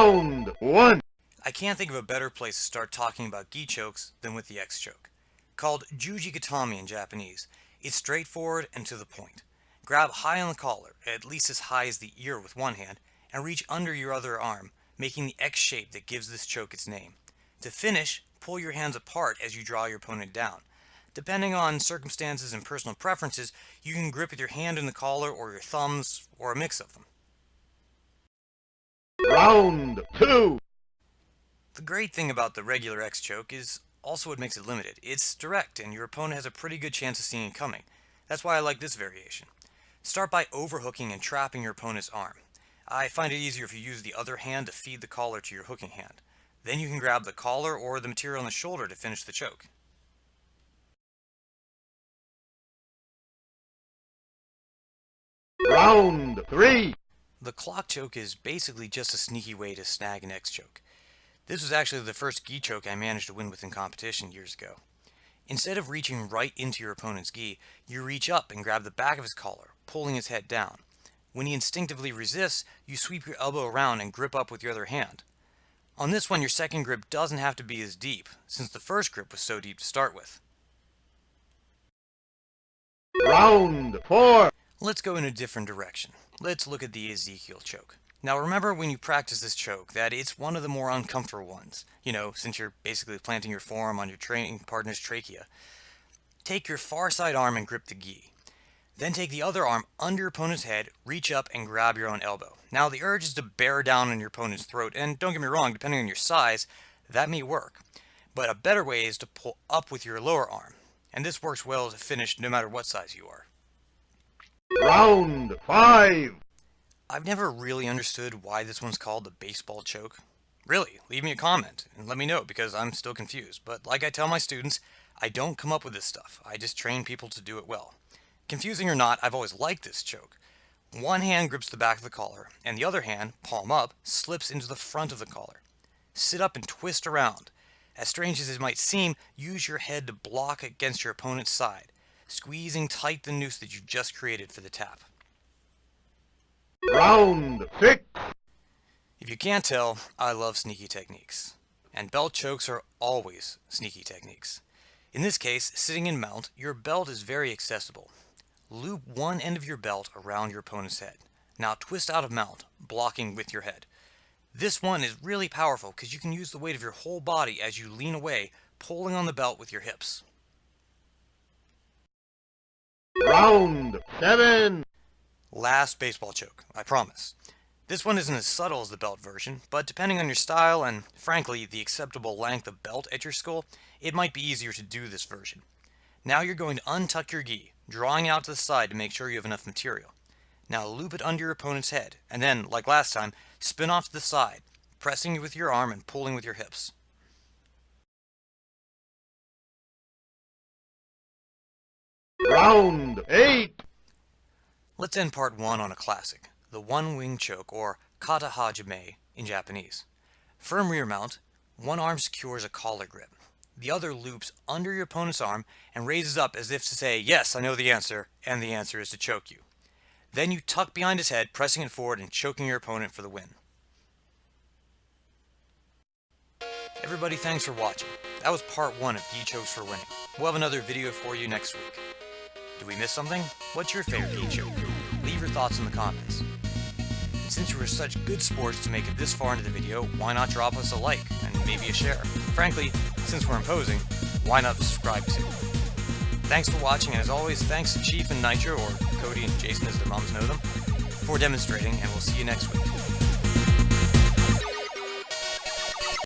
Round one. I can't think of a better place to start talking about gi chokes than with the X choke. Called Juji Gatami in Japanese, it's straightforward and to the point. Grab high on the collar, at least as high as the ear with one hand, and reach under your other arm, making the X shape that gives this choke its name. To finish, pull your hands apart as you draw your opponent down. Depending on circumstances and personal preferences, you can grip with your hand in the collar or your thumbs, or a mix of them. Round two. The great thing about the regular X choke is also what makes it limited. It's direct and your opponent has a pretty good chance of seeing it coming. That's why I like this variation. Start by overhooking and trapping your opponent's arm. I find it easier if you use the other hand to feed the collar to your hooking hand. Then you can grab the collar or the material on the shoulder to finish the choke. Round three. The clock choke is basically just a sneaky way to snag an X choke. This was actually the first gi choke I managed to win with in competition years ago. Instead of reaching right into your opponent's gi, you reach up and grab the back of his collar, pulling his head down. When he instinctively resists, you sweep your elbow around and grip up with your other hand. On this one, your second grip doesn't have to be as deep, since the first grip was so deep to start with. Round four. Let's go in a different direction. Let's look at the Ezekiel choke. Now remember when you practice this choke that it's one of the more uncomfortable ones, since you're basically planting your forearm on your training partner's trachea. Take your far side arm and grip the gi. Then take the other arm under your opponent's head, reach up and grab your own elbow. Now the urge is to bear down on your opponent's throat, and don't get me wrong, depending on your size, that may work. But a better way is to pull up with your lower arm, and this works well to finish no matter what size you are. Round five. I've never really understood why this one's called the baseball choke. Really, leave me a comment and let me know because I'm still confused. But like I tell my students, I don't come up with this stuff. I just train people to do it well. Confusing or not, I've always liked this choke. One hand grips the back of the collar, and the other hand, palm up, slips into the front of the collar. Sit up and twist around. As strange as it might seem, use your head to block against your opponent's side, squeezing tight the noose that you just created for the tap. Round six. If you can't tell, I love sneaky techniques. And belt chokes are always sneaky techniques. In this case, sitting in mount, your belt is very accessible. Loop one end of your belt around your opponent's head. Now twist out of mount, blocking with your head. This one is really powerful because you can use the weight of your whole body as you lean away, pulling on the belt with your hips. Round seven. Last baseball choke, I promise. This one isn't as subtle as the belt version, but depending on your style and, frankly, the acceptable length of belt at your skull, it might be easier to do this version. Now you're going to untuck your gi, drawing out to the side to make sure you have enough material. Now loop it under your opponent's head, and then, like last time, spin off to the side, pressing with your arm and pulling with your hips. Round eight. Let's end part one on a classic, the one-wing choke, or kata hajime in Japanese. Firm rear mount, one arm secures a collar grip. The other loops under your opponent's arm and raises up as if to say, yes, I know the answer, and the answer is to choke you. Then you tuck behind his head, pressing it forward and choking your opponent for the win. Everybody, thanks for watching. That was part one of gi chokes for winning. We'll have another video for you next week. Did we miss something? What's your favorite gi choke? Leave your thoughts in the comments. And since you were such good sports to make it this far into the video, why not drop us a like and maybe a share? Frankly, since we're imposing, why not subscribe too? Thanks for watching, and as always, thanks to Chief and Nitro, or Cody and Jason as their moms know them, for demonstrating, and we'll see you next week.